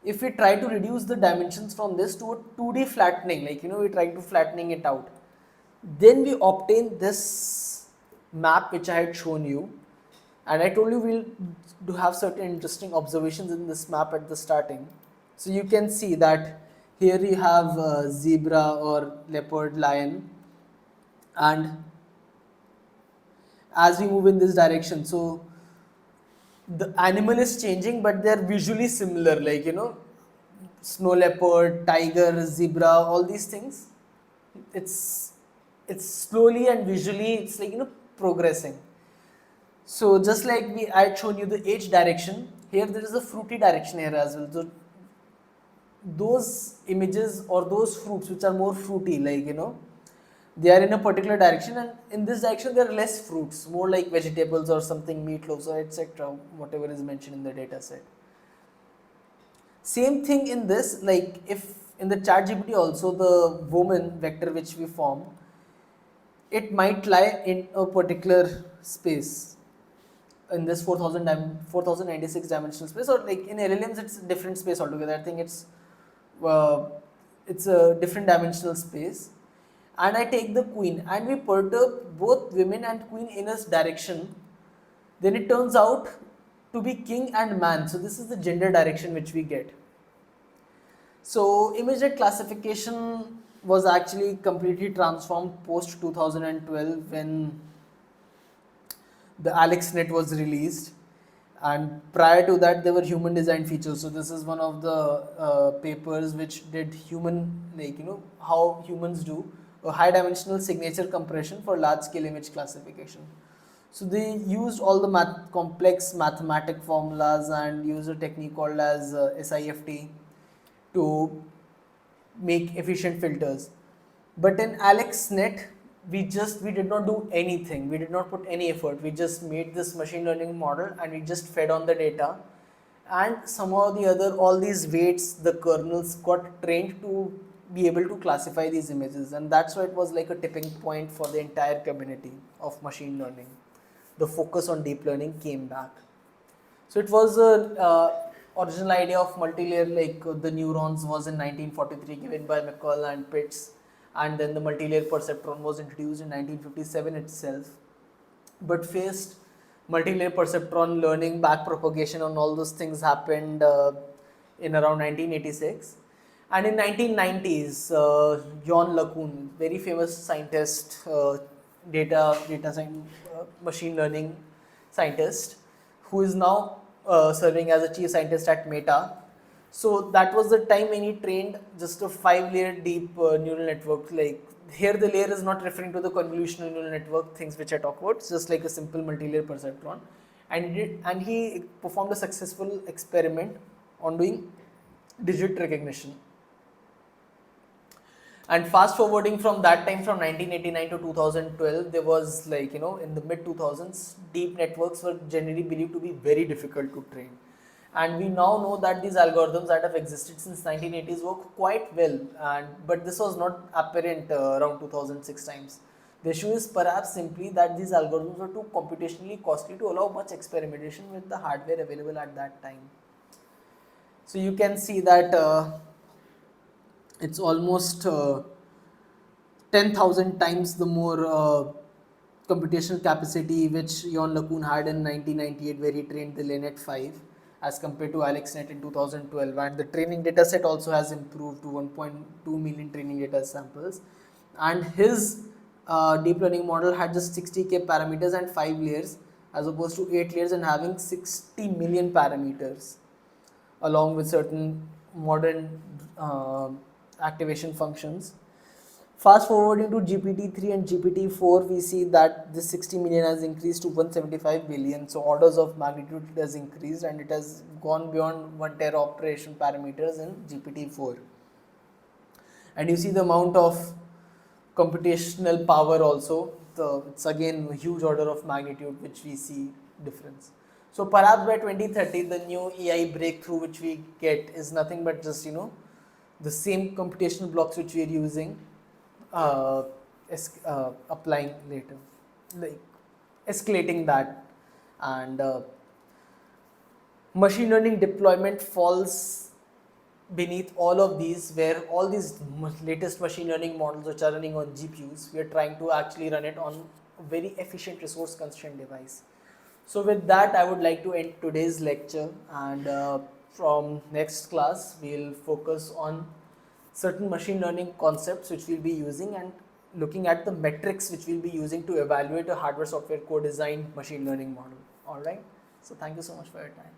if we try to reduce the dimensions from this to a 2D flattening, we try to flattening it out, then we obtain this map which I had shown you, and I told you we'll do have certain interesting observations in this map at the starting. So you can see that here you have zebra or leopard, lion, And as we move in this direction, so the animal is changing, but they're visually similar, like, snow leopard, tiger, zebra, all these things. It's it's slowly and visually, it's like, progressing. So just like I had shown you the age direction, here there is a fruity direction here as well. So those images or those fruits which are more fruity, like, they are in a particular direction, and in this direction there are less fruits, more like vegetables or something, meatloaves or etc., whatever is mentioned in the data set. Same thing in this, like if in the ChatGPT also the woman vector which we form, it might lie in a particular space in this 4096 dimensional space, or like in LLMs it's a different space altogether. I think uh, it's a different dimensional space, and I take the queen and we perturb both women and queen in a direction, then it turns out to be king and man. So this is the gender direction which we get. So image classification was actually completely transformed post 2012 when the AlexNet was released, and prior to that there were human design features. So this is one of the papers which did human, like, how humans do a high dimensional signature compression for large scale image classification. So they used all the complex mathematic formulas and used a technique called as SIFT to make efficient filters. But in AlexNet, we did not do anything. We did not put any effort. We just made this machine learning model and we just fed on the data. And somehow or the other, all these weights, the kernels got trained to be able to classify these images. And that's why it was like a tipping point for the entire community of machine learning. The focus on deep learning came back. So it was a original idea of multi-layer, like the neurons was in 1943 given by McCall and Pitts, and then the multi-layer perceptron was introduced in 1957 itself. But faced multi-layer perceptron learning, backpropagation, and all those things happened in around 1986. And in 1990s, John LeCun, very famous scientist, data science, machine learning scientist, who is now serving as a chief scientist at Meta. So that was the time when he trained just a 5-layer deep neural network. Like here, the layer is not referring to the convolutional neural network things which I talk about. It's just like a simple multi-layer perceptron, and he performed a successful experiment on doing digit recognition. And fast forwarding from that time, from 1989 to 2012, there was, like, in the mid 2000s, deep networks were generally believed to be very difficult to train. And we now know that these algorithms that have existed since 1980s work quite well, but this was not apparent around 2006 times. The issue is perhaps simply that these algorithms were too computationally costly to allow much experimentation with the hardware available at that time. So you can see that it's almost 10,000 times the more computational capacity which Jon LeCun had in 1998, where he trained the Latent 5, as compared to AlexNet in 2012. And the training data set also has improved to 1.2 million training data samples. And his deep learning model had just 60K parameters and 5 layers, as opposed to 8 layers and having 60 million parameters, along with certain modern activation functions. Fast forwarding to GPT-3 and GPT-4, we see that this 60 million has increased to 175 billion. So orders of magnitude it has increased, and it has gone beyond 1 tera operation parameters in GPT-4. And you see the amount of computational power also. It's again a huge order of magnitude which we see difference. So perhaps by 2030, the new AI breakthrough which we get is nothing but just, the same computational blocks which we are using, applying later, like escalating that. And machine learning deployment falls beneath all of these, where all these latest machine learning models which are running on GPUs, we are trying to actually run it on a very efficient resource constrained device. So with that, I would like to end today's lecture, and from next class we'll focus on certain machine learning concepts which we'll be using, and looking at the metrics which we'll be using to evaluate a hardware software co-designed machine learning model. All right. So thank you so much for your time.